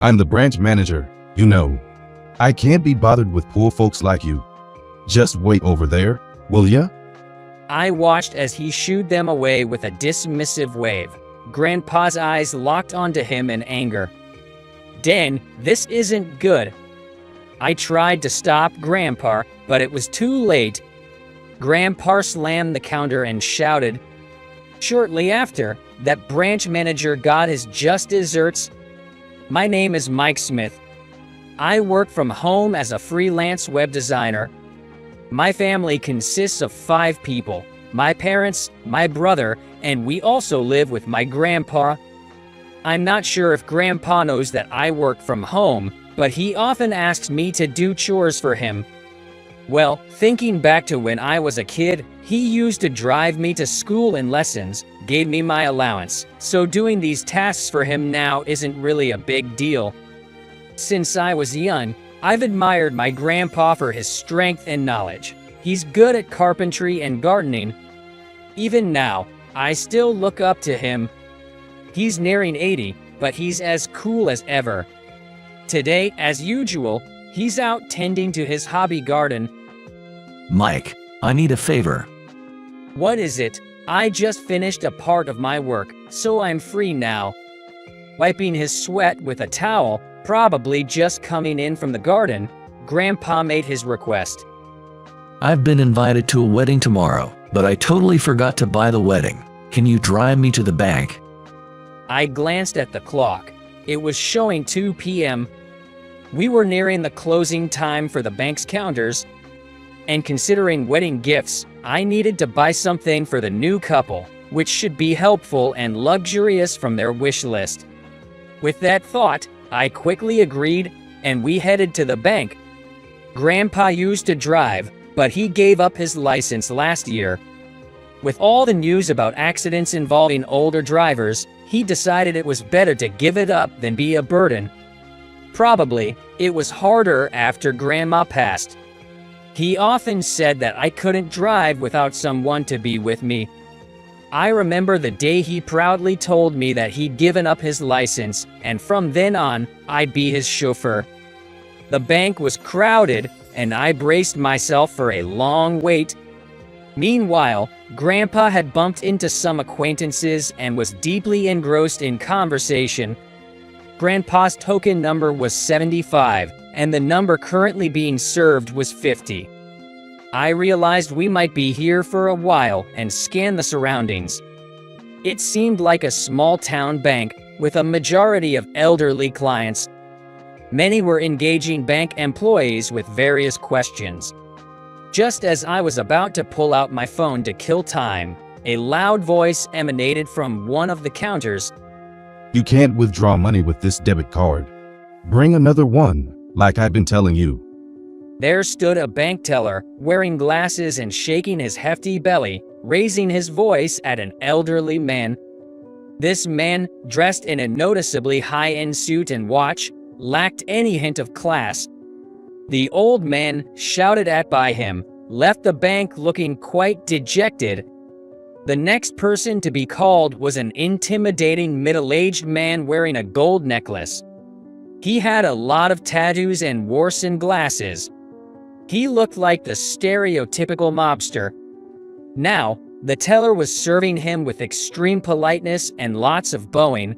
I'm the branch manager, you know. I can't be bothered with poor folks like you. Just wait over there, will ya? I watched as he shooed them away with a dismissive wave. Grandpa's eyes locked onto him in anger. "Dan, this isn't good." I tried to stop Grandpa, but it was too late. Grandpa slammed the counter and shouted. Shortly after, that branch manager got his just desserts. "My name is Mike Smith. I work from home as a freelance web designer. My family consists of 5 people, my parents, my brother, and we also live with my grandpa. I'm not sure if Grandpa knows that I work from home, but he often asks me to do chores for him. Well, thinking back to when I was a kid, he used to drive me to school and lessons, gave me my allowance, so doing these tasks for him now isn't really a big deal. Since I was young, I've admired my grandpa for his strength and knowledge. He's good at carpentry and gardening. Even now, I still look up to him. He's nearing 80, but he's as cool as ever. Today, as usual, he's out tending to his hobby garden." Mike, I need a favor. "What is it?" "I just finished a part of my work, so I'm free now." Wiping his sweat with a towel, probably just coming in from the garden, Grandpa made his request. I've been invited to a wedding tomorrow, but I totally forgot to buy the wedding. Can you drive me to the bank? I glanced at the clock. It was showing 2 p.m. We were nearing the closing time for the bank's counters, and considering wedding gifts, I needed to buy something for the new couple, which should be helpful and luxurious from their wish list. With that thought, I quickly agreed, and we headed to the bank. Grandpa used to drive, but he gave up his license last year. With all the news about accidents involving older drivers, he decided it was better to give it up than be a burden. Probably, it was harder after Grandma passed. He often said that I couldn't drive without someone to be with me. I remember the day he proudly told me that he'd given up his license, and from then on, I'd be his chauffeur. The bank was crowded, and I braced myself for a long wait. Meanwhile, Grandpa had bumped into some acquaintances and was deeply engrossed in conversation. Grandpa's token number was 75, and the number currently being served was 50. I realized we might be here for a while and scanned the surroundings. It seemed like a small-town bank with a majority of elderly clients. Many were engaging bank employees with various questions. Just as I was about to pull out my phone to kill time, a loud voice emanated from one of the counters. You can't withdraw money with this debit card. Bring another one, like I've been telling you. There stood a bank teller, wearing glasses and shaking his hefty belly, raising his voice at an elderly man. This man, dressed in a noticeably high-end suit and watch, lacked any hint of class. The old man, shouted at by him, left the bank looking quite dejected. The next person to be called was an intimidating middle-aged man wearing a gold necklace. He had a lot of tattoos and wore sunglasses. He looked like the stereotypical mobster. Now, the teller was serving him with extreme politeness and lots of bowing.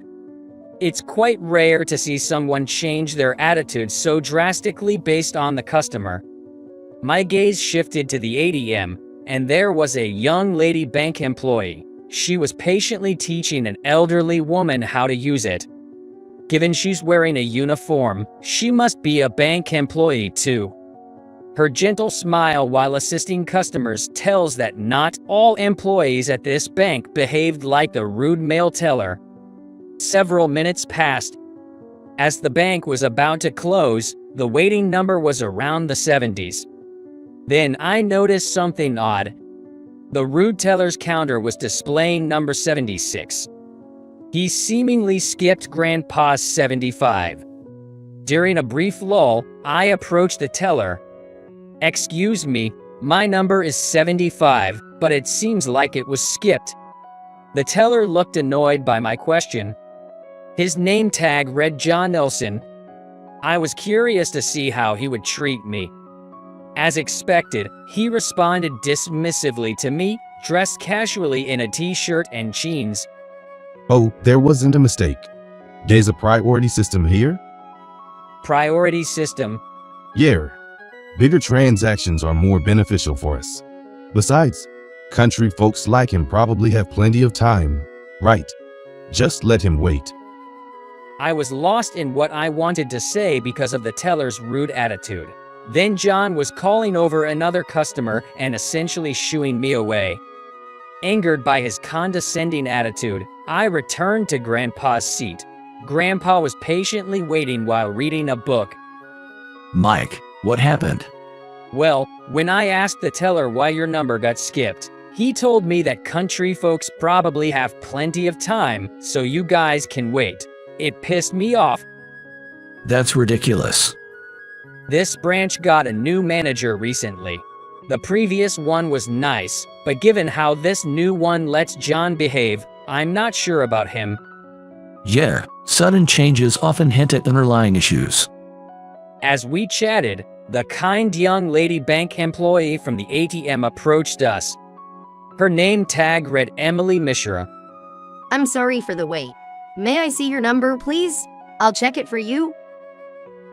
It's quite rare to see someone change their attitude so drastically based on the customer. My gaze shifted to the ATM, and there was a young lady bank employee. She was patiently teaching an elderly woman how to use it. Given she's wearing a uniform, she must be a bank employee too. Her gentle smile while assisting customers tells that not all employees at this bank behaved like the rude male teller. Several minutes passed. As the bank was about to close, the waiting number was around the 70s. Then I noticed something odd. The rude teller's counter was displaying number 76. He seemingly skipped Grandpa's 75. During a brief lull, I approached the teller. "Excuse me, my number is 75, but it seems like it was skipped." The teller looked annoyed by my question. His name tag read John Nelson, I was curious to see how he would treat me. As expected, he responded dismissively to me, dressed casually in a t-shirt and jeans. Oh, there wasn't a mistake. There's a priority system here? Priority system? Yeah. Bigger transactions are more beneficial for us. Besides, country folks like him probably have plenty of time, right? Just let him wait. I was lost in what I wanted to say because of the teller's rude attitude. Then John was calling over another customer and essentially shooing me away. Angered by his condescending attitude, I returned to Grandpa's seat. Grandpa was patiently waiting while reading a book. Mike, what happened? Well, when I asked the teller why your number got skipped, he told me that country folks probably have plenty of time, so you guys can wait. It pissed me off. That's ridiculous. This branch got a new manager recently. The previous one was nice, but given how this new one lets John behave, I'm not sure about him. Yeah, sudden changes often hint at underlying issues. As we chatted, the kind young lady bank employee from the ATM approached us. Her name tag read Emily Mishra. I'm sorry for the wait. May I see your number, please? I'll check it for you.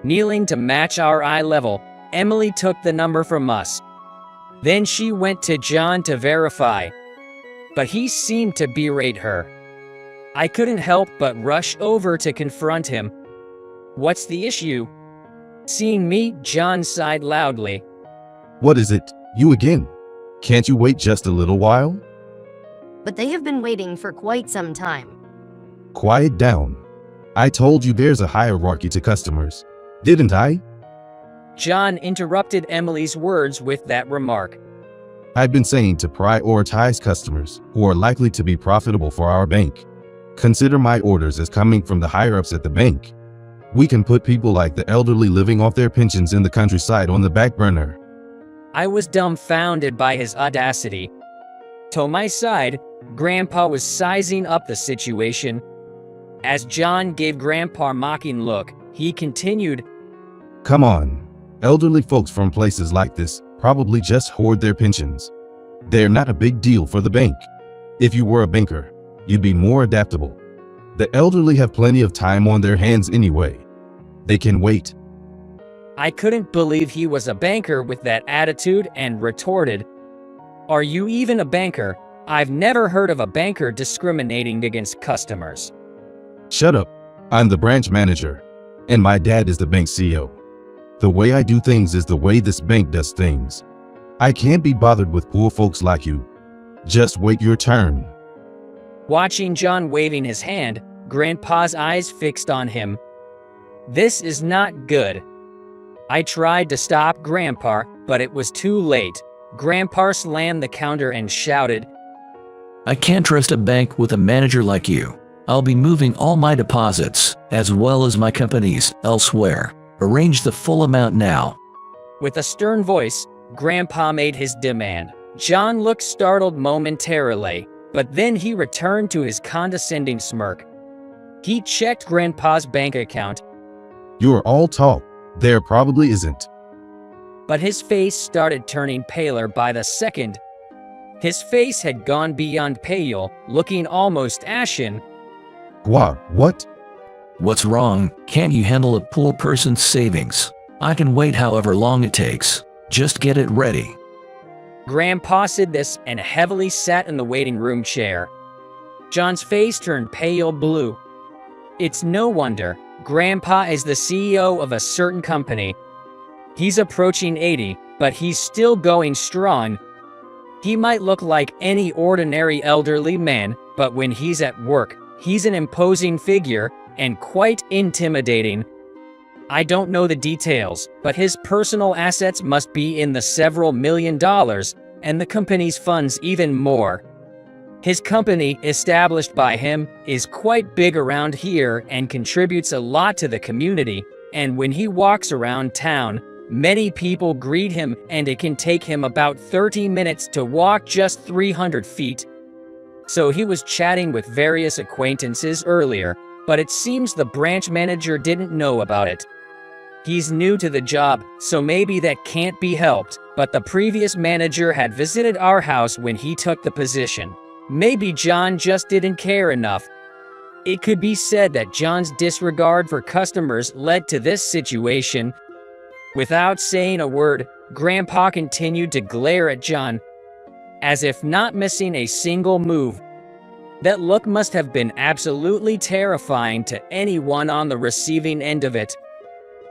Kneeling to match our eye level, Emily took the number from us. Then she went to John to verify, but he seemed to berate her. I couldn't help but rush over to confront him. What's the issue? Seeing me, John sighed loudly. What is it? You again? Can't you wait just a little while? But they have been waiting for quite some time. Quiet down. I told you there's a hierarchy to customers, didn't I? John interrupted Emily's words with that remark. I've been saying to prioritize customers who are likely to be profitable for our bank. Consider my orders as coming from the higher-ups at the bank. We can put people like the elderly living off their pensions in the countryside on the back burner. I was dumbfounded by his audacity. To my side, Grandpa was sizing up the situation. As John gave Grandpa a mocking look, he continued, Come on. Elderly folks from places like this probably just hoard their pensions. They're not a big deal for the bank. If you were a banker, you'd be more adaptable. The elderly have plenty of time on their hands anyway. They can wait. I couldn't believe he was a banker with that attitude and retorted, Are you even a banker? I've never heard of a banker discriminating against customers. Shut up. I'm the branch manager, and my dad is the bank CEO. The way I do things is the way this bank does things. I can't be bothered with poor folks like you. Just wait your turn. Watching John waving his hand, Grandpa's eyes fixed on him. This is not good. I tried to stop Grandpa, but it was too late. Grandpa slammed the counter and shouted, I can't trust a bank with a manager like you. I'll be moving all my deposits, as well as my company's, elsewhere. Arrange the full amount now. With a stern voice, Grandpa made his demand. John looked startled momentarily, but then he returned to his condescending smirk. He checked Grandpa's bank account. You're all talk. There probably isn't. But his face started turning paler by the second. His face had gone beyond pale, looking almost ashen. What? What's wrong? Can't you handle a poor person's savings? I can wait however long it takes. Just get it ready. Grandpa said this and heavily sat in the waiting room chair. John's face turned pale blue. It's no wonder. Grandpa is the CEO of a certain company. He's approaching 80, but he's still going strong. He might look like any ordinary elderly man, but when he's at work, he's an imposing figure and quite intimidating. I don't know the details, but his personal assets must be in the several $million, and the company's funds even more. His company, established by him, is quite big around here and contributes a lot to the community, and when he walks around town, many people greet him and it can take him about 30 minutes to walk just 300 feet. So he was chatting with various acquaintances earlier, but it seems the branch manager didn't know about it. He's new to the job, so maybe that can't be helped, but the previous manager had visited our house when he took the position. Maybe John just didn't care enough. It could be said that John's disregard for customers led to this situation. Without saying a word, Grandpa continued to glare at John, as if not missing a single move. That look must have been absolutely terrifying to anyone on the receiving end of it.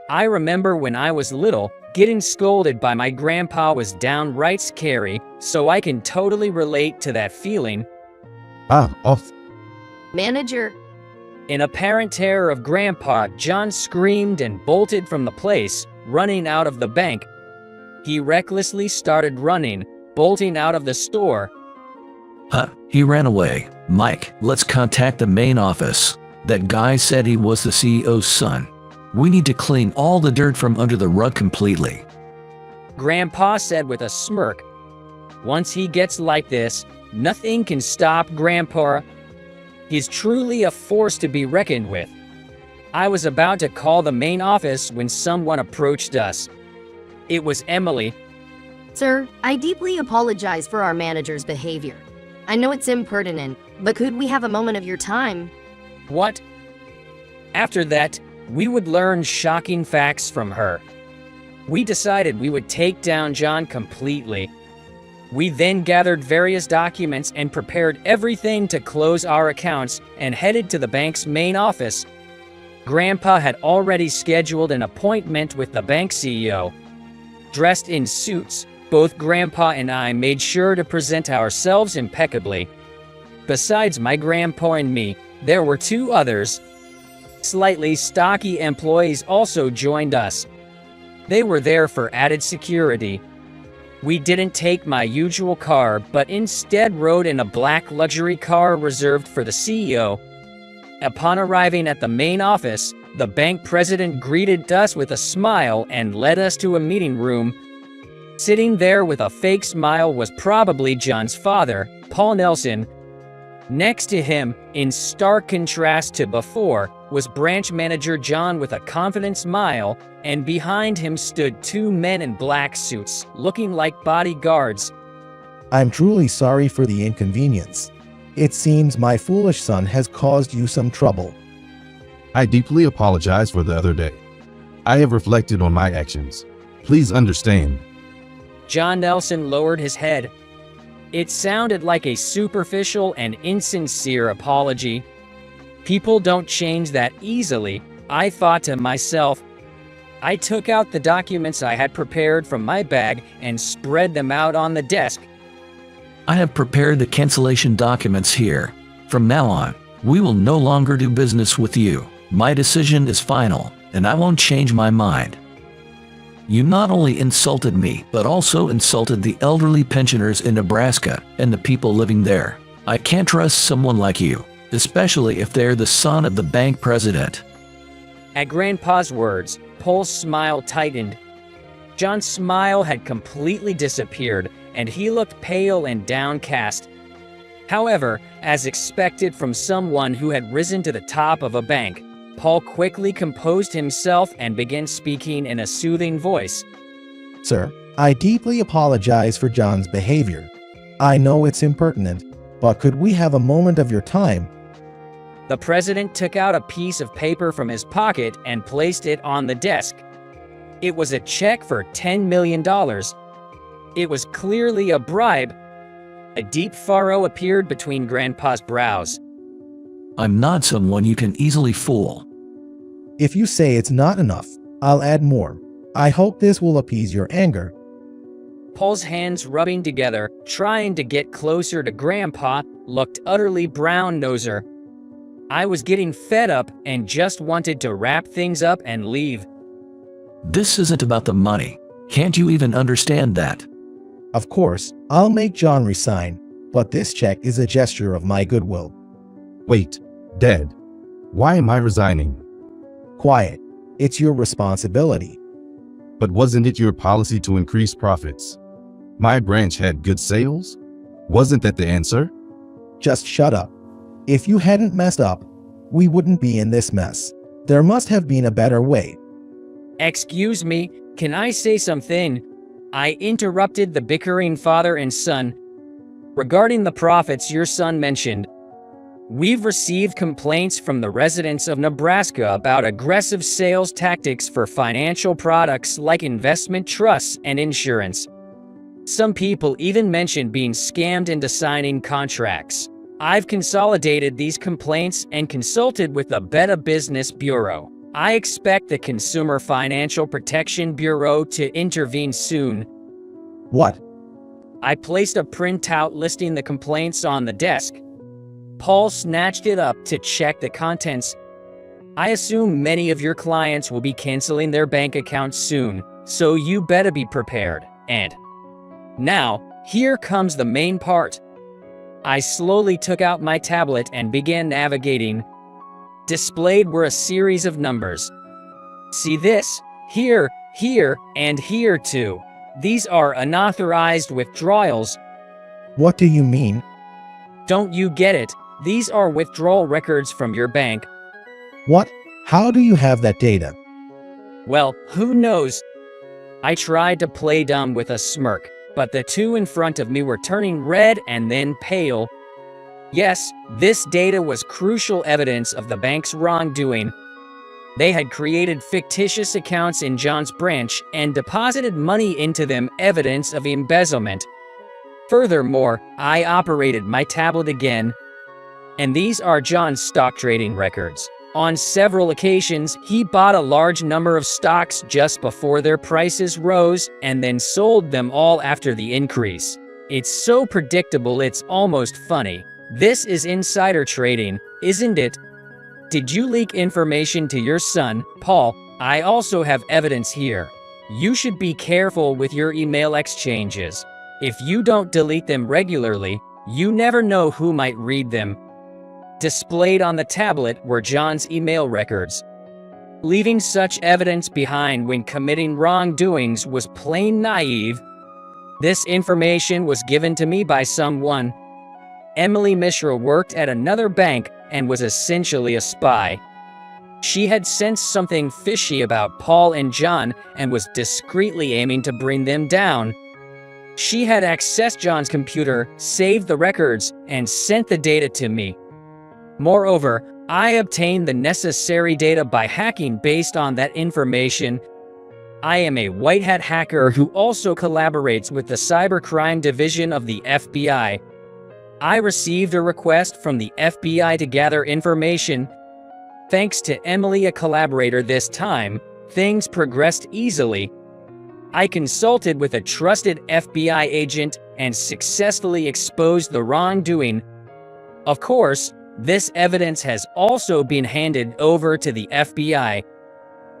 I remember when I was little, getting scolded by my grandpa was downright scary, so I can totally relate to that feeling. Off. Manager, In apparent terror of Grandpa, John screamed and bolted from the place, running out of the bank. He recklessly started running, bolting out of the store. He ran away. Mike, let's contact the main office. That guy said he was the CEO's son. We need to clean all the dirt from under the rug completely. Grandpa said with a smirk. Once he gets like this, nothing can stop Grandpa. He's truly a force to be reckoned with. I was about to call the main office when someone approached us. It was Emily. sir, I deeply apologize for our manager's behavior. I know it's impertinent, but could we have a moment of your time? What? After that, we would learn shocking facts from her. We decided we would take down John completely. We then gathered various documents and prepared everything to close our accounts and headed to the bank's main office. Grandpa had already scheduled an appointment with the bank CEO. Dressed in suits, both Grandpa and I made sure to present ourselves impeccably. Besides my grandpa and me, there were two others. Slightly stocky employees also joined us. They were there for added security. We didn't take my usual car, but instead rode in a black luxury car reserved for the CEO. Upon arriving at the main office, the bank president greeted us with a smile and led us to a meeting room. Sitting there with a fake smile was probably John's father, Paul Nelson. Next to him, in stark contrast to before, was branch manager John with a confident smile, and behind him stood two men in black suits, looking like bodyguards. I'm truly sorry for the inconvenience. It seems my foolish son has caused you some trouble. I deeply apologize for the other day. I have reflected on my actions. Please understand. John Nelson lowered his head. It sounded like a superficial and insincere apology. People don't change that easily, I thought to myself. I took out the documents I had prepared from my bag and spread them out on the desk. I have prepared the cancellation documents here. From now on, we will no longer do business with you. My decision is final, and I won't change my mind. You not only insulted me, but also insulted the elderly pensioners in Nebraska and the people living there. I can't trust someone like you, especially if they're the son of the bank president. At Grandpa's words, Paul's smile tightened. John's smile had completely disappeared, and he looked pale and downcast. However, as expected from someone who had risen to the top of a bank, Paul quickly composed himself and began speaking in a soothing voice. Sir, I deeply apologize for John's behavior. I know it's impertinent, but could we have a moment of your time? The president took out a piece of paper from his pocket and placed it on the desk. It was a check for $10 million. It was clearly a bribe. A deep furrow appeared between Grandpa's brows. I'm not someone you can easily fool. If you say it's not enough, I'll add more. I hope this will appease your anger. Paul's hands rubbing together, trying to get closer to Grandpa, looked utterly brown-noser. I was getting fed up and just wanted to wrap things up and leave. This isn't about the money. Can't you even understand that? Of course, I'll make John resign, but this check is a gesture of my goodwill. Wait, Dad. Why am I resigning? Quiet. It's your responsibility. But wasn't it your policy to increase profits? My branch had good sales? Wasn't that the answer? Just shut up. If you hadn't messed up, we wouldn't be in this mess. There must have been a better way. Excuse me, can I say something? I interrupted the bickering father and son. Regarding the profits your son mentioned, we've received complaints from the residents of Nebraska about aggressive sales tactics for financial products like investment trusts and insurance. Some people even mentioned being scammed into signing contracts. I've consolidated these complaints and consulted with the Better Business Bureau. I expect the Consumer Financial Protection Bureau to intervene soon. What? I placed a printout listing the complaints on the desk. Paul snatched it up to check the contents. I assume many of your clients will be canceling their bank accounts soon, so you better be prepared. And now, here comes the main part. I slowly took out my tablet and began navigating. Displayed were a series of numbers. See this? Here, here, and here too. These are unauthorized withdrawals. What do you mean? Don't you get it? These are withdrawal records from your bank. What? How do you have that data? Well, who knows? I tried to play dumb with a smirk, but the two in front of me were turning red and then pale. Yes, this data was crucial evidence of the bank's wrongdoing. They had created fictitious accounts in John's branch and deposited money into them, evidence of embezzlement. Furthermore, I operated my tablet again, and these are John's stock trading records. On several occasions, he bought a large number of stocks just before their prices rose and then sold them all after the increase. It's so predictable it's almost funny. This is insider trading, isn't it? Did you leak information to your son, Paul? I also have evidence here. You should be careful with your email exchanges. If you don't delete them regularly, you never know who might read them. Displayed on the tablet were John's email records. Leaving such evidence behind when committing wrongdoings was plain naive. This information was given to me by someone. Emily Mishra worked at another bank and was essentially a spy. She had sensed something fishy about Paul and John and was discreetly aiming to bring them down. She had accessed John's computer, saved the records, and sent the data to me. Moreover, I obtained the necessary data by hacking based on that information. I am a white hat hacker who also collaborates with the Cybercrime Division of the FBI. I received a request from the FBI to gather information. Thanks to Emily, a collaborator this time, things progressed easily. I consulted with a trusted FBI agent and successfully exposed the wrongdoing. Of course, this evidence has also been handed over to the FBI.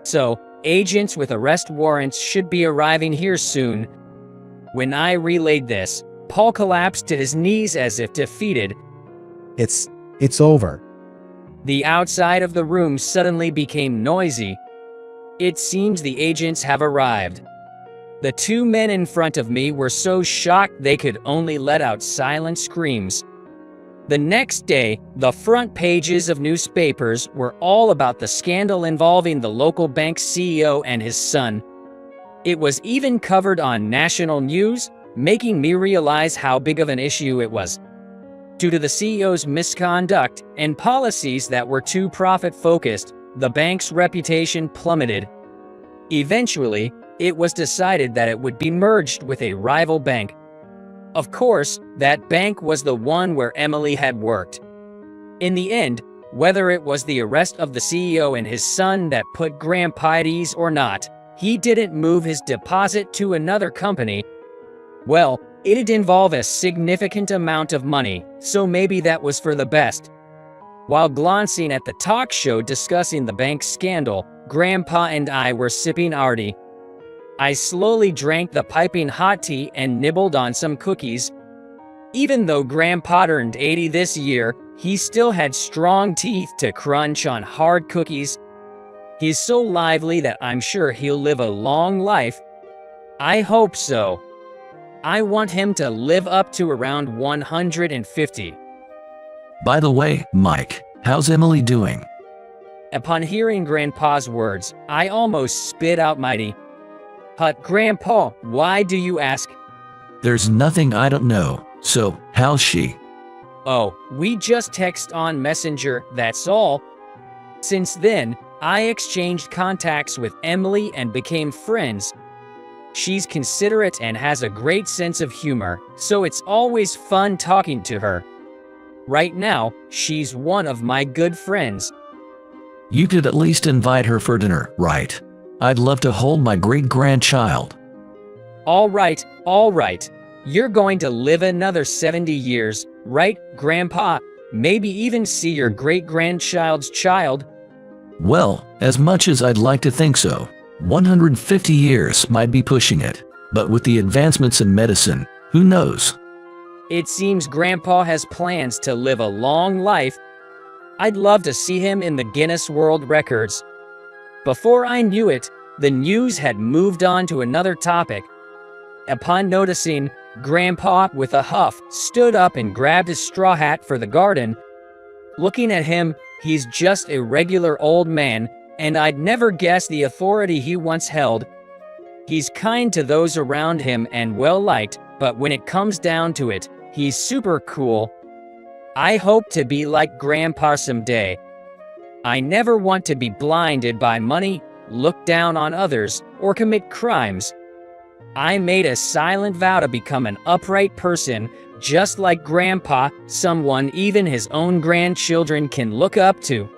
So, agents with arrest warrants should be arriving here soon. When I relayed this, Paul collapsed to his knees as if defeated. It's over. The outside of the room suddenly became noisy. It seems the agents have arrived. The two men in front of me were so shocked they could only let out silent screams. The next day, the front pages of newspapers were all about the scandal involving the local bank CEO and his son. It was even covered on national news, making me realize how big of an issue it was. Due to the CEO's misconduct and policies that were too profit-focused, the bank's reputation plummeted. Eventually, it was decided that it would be merged with a rival bank. Of course, that bank was the one where Emily had worked. In the end, whether it was the arrest of the CEO and his son that put Grandpa at ease or not, he didn't move his deposit to another company. Well, it'd involve a significant amount of money, so maybe that was for the best. While glancing at the talk show discussing the bank scandal, Grandpa and I were sipping our tea. I slowly drank the piping hot tea and nibbled on some cookies. Even though Grandpa turned 80 this year, he still had strong teeth to crunch on hard cookies. He's so lively that I'm sure he'll live a long life. I hope so. I want him to live up to around 150. By the way, Mike, how's Emily doing? Upon hearing Grandpa's words, I almost spit out mighty. But Grandpa, why do you ask? There's nothing I don't know, so how's she? Oh, we just text on Messenger, that's all. Since then, I exchanged contacts with Emily and became friends. She's considerate and has a great sense of humor, so it's always fun talking to her. Right now, she's one of my good friends. You could at least invite her for dinner, right? I'd love to hold my great-grandchild. All right, all right. You're going to live another 70 years, right, Grandpa? Maybe even see your great-grandchild's child. Well, as much as I'd like to think so, 150 years might be pushing it. But with the advancements in medicine, who knows? It seems Grandpa has plans to live a long life. I'd love to see him in the Guinness World Records. Before I knew it, the news had moved on to another topic. Upon noticing, Grandpa, with a huff, stood up and grabbed his straw hat for the garden. Looking at him, he's just a regular old man, and I'd never guessed the authority he once held. He's kind to those around him and well-liked, but when it comes down to it, he's super cool. I hope to be like Grandpa someday. I never want to be blinded by money, look down on others, or commit crimes. I made a silent vow to become an upright person, just like Grandpa, someone even his own grandchildren can look up to.